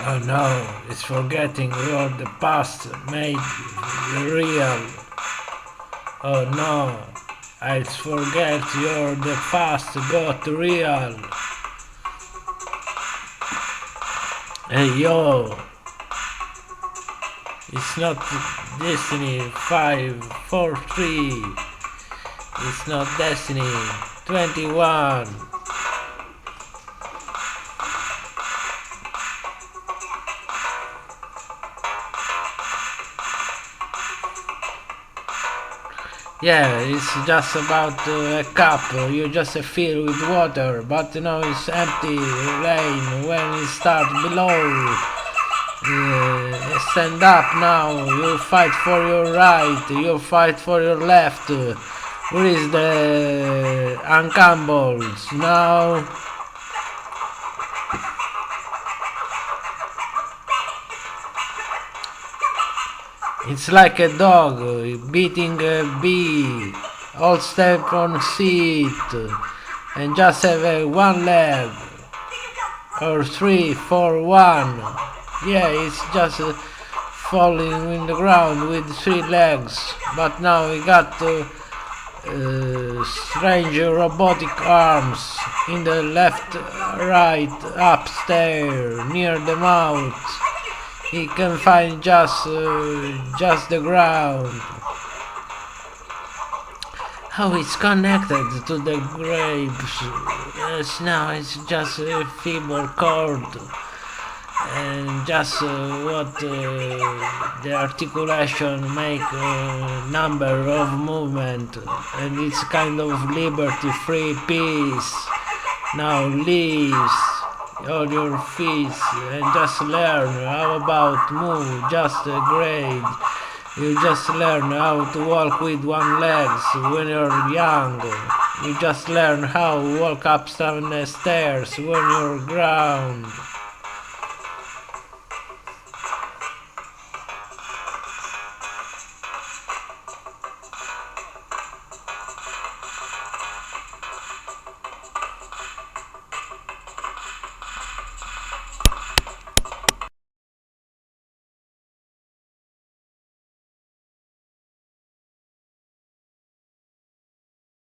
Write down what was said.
Oh no, it's forgetting your the past made real. Oh no, I forget your the past got real. Hey yo, it's not Destiny 543. It's not Destiny 21. Yeah, it's just about a cup. You just fill with water, but now it's empty rain when it starts below. Stand up now. You fight for your right. You fight for your left. Where is the uncumbles now? It's like a dog beating a bee. All step on seat and just have one leg or 3, 4, 1. Yeah, it's just falling in the ground with 3 legs. But now we got strange robotic arms in the left, right, upstairs near the mouth. He can find just the ground. How it's connected to the grapes? Yes, now it's just a feeble cord, and just what the articulation make a number of movement, and it's kind of liberty-free piece. Now leaves all your feet and just learn how about move, just a grade. You just learn how to walk with one leg when you're young. You just learn how to walk up some stairs when you're ground.